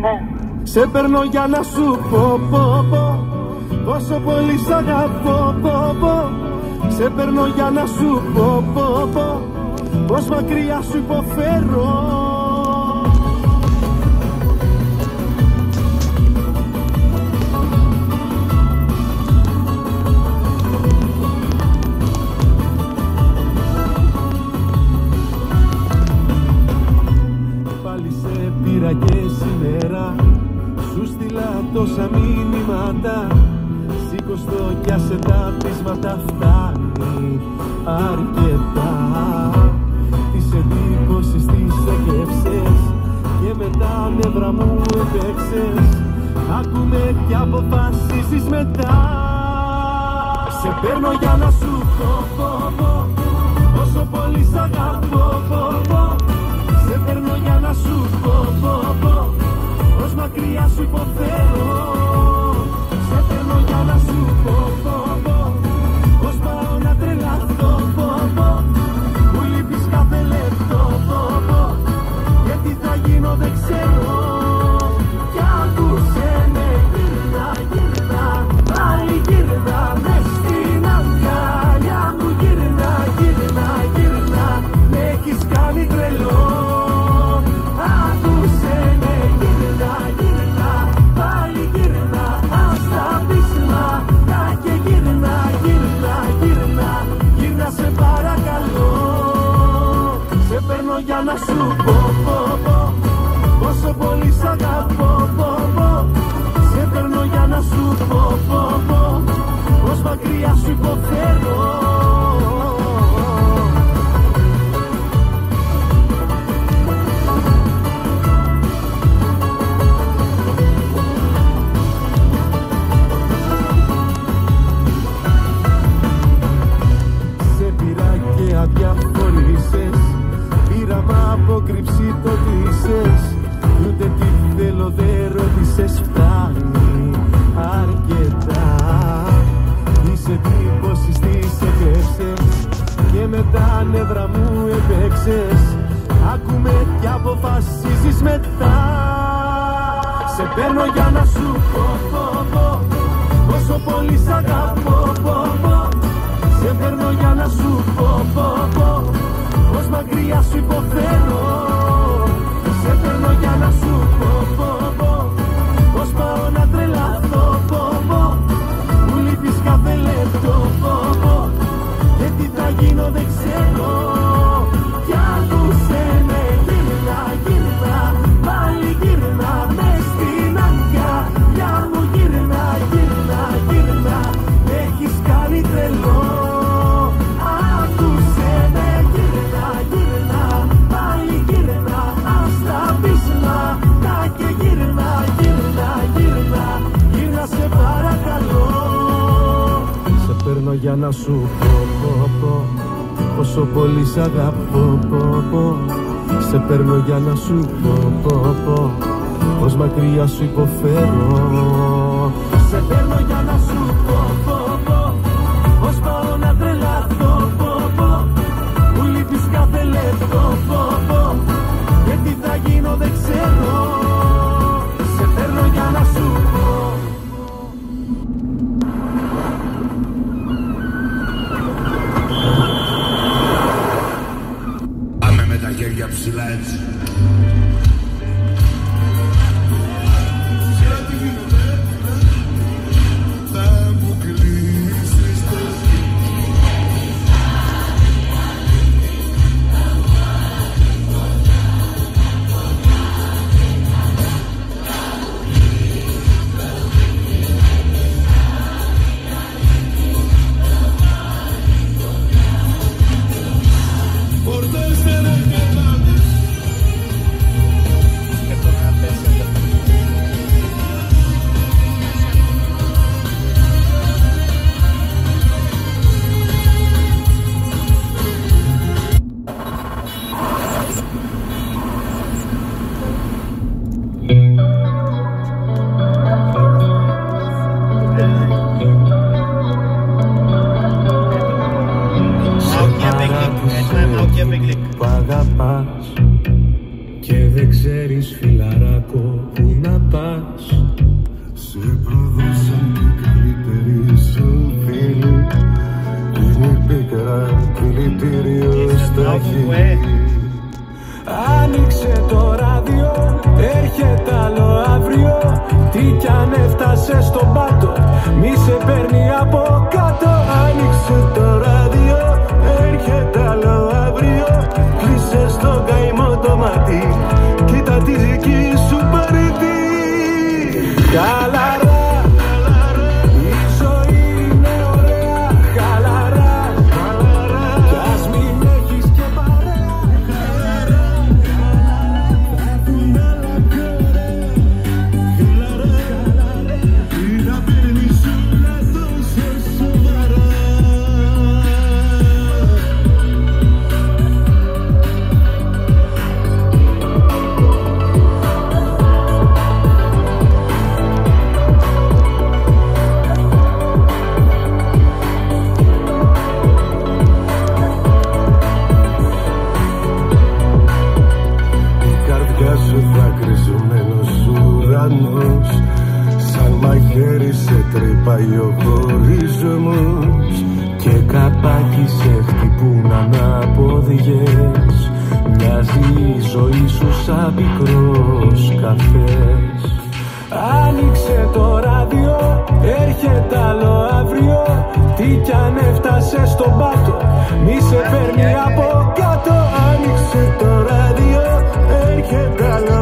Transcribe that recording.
Ναι. Σε παίρνω για να σου πω, πόσο πολύ σ' αγαπώ, Σε παίρνω για να σου πω, πως μακριά σου υποφέρω. Πάλι σε πήρα και σήμερα, σου στείλα τόσα μηνύματα. Σήκωστο κι άσε τα πείσματα, φτάνει αρκετά. Τις εντύπωσης τις έκρυψες και με τα νεύρα μου έπαιξες. Άκουμε κι αποφασίσεις μετά. Σε παίρνω για να σου πω, πόσο πολύ σ' αγαπώ, Σε παίρνω για να σου πω, πως μακριά σου υποφέρω. Σε παίρνω για να σου πω, πως πάω να τρελαθώ, μου λείπεις κάθε λεπτό, και τι θα γίνω δεν ξέρω. Κι άκουσε με, γύρνα, πάλι γύρνα, μες στην αγκαλιά μου, γύρνα, με έχεις κάνει τρελό. Άκουσε με, γύρνα, πάλι γύρνα, ας τα πείσματα και γύρνα, σε παρακαλώ. Σε παίρνω για να σου πω, πόσο πολύ σ' αγαπώ, Σε παίρνω για να σου πω, πως μακριά σου υποφέρω. Αδιαφορήσες, πείραμα απόκρυψη το κλείσες. Ούτε τι θέλω δεν ρώτησες, φτάνει αρκετά. Τις εντύπωσης τις έκρυψες και με τα νεύρα μου έπαιξες. Άκουμε κι αποφασίσεις μετά. Σε παίρνω για να σου πω, πόσο πολύ σ' αγαπώ, Σε παίρνω για να σου πω, πως μακριά σου υποφέρω. Σε παίρνω για να σου πω, πως πάω να τρελαθώ, μου λείπεις κάθε λεπτό, και τι θα γίνω δεν ξέρω. Κι άκουσε με, γύρνα, πάλι γύρνα, μες στην αγκαλιά μου, γύρνα, με έχεις κάνει τρελό. Σε παρακαλώ. Σε παίρνω για να σου πω, πόσο πολύ σ' αγαπώ, Σε παίρνω για να σου πω, πως μακριά σου υποφέρω. Σε παίρνω για να σου πω, πως πάω να τρελαθώ, μου λείπεις κάθε λεπτό, και τι θα γίνω δεν ξέρω. Σε παίρνω για να σου πω. Πάμε με τα χέρια ψηλά έτσι. Που αγαπάς και δεν ξέρεις φιλαρά κακό που να πας. Σε προδώσαν την καλύτερη σου φίλη. Είναι πίκρα δηλητήριο στα χείλη. Άνοιξε το ράδιο, έρχεται άλλο αύριο. Τι κι αν έφτασε στον πάτο, μη σε παίρνει από κάτω. Άνοιξε το ράδιο, έρχεται άλλο αύριο. Κλείσε στο καημό το μάτι, κοίτα τη δική σου παρετή. Χαλαρά, η ζωή είναι ωραία. Χαλαρά, κι ας μην έχεις και παρέα. Χαλαρά, θα έρθουν άλλα πιο ωραία. Χαλαρά, τι να παίρνεις όλα τόσο σοβαρά. Σαν μαχαίρι σε τρυπάει ο χωρισμός. Και καπάκι σε χτυπούν ανάποδιες. Μοιάζει η ζωή σου σαν πικρός καφές. Άνοιξε το ράδιο, έρχεται άλλο αύριο. Τι κι αν έφτασε στον πάτο, μη σε παίρνει από κάτω. Άνοιξε το ράδιο, έρχεται άλλο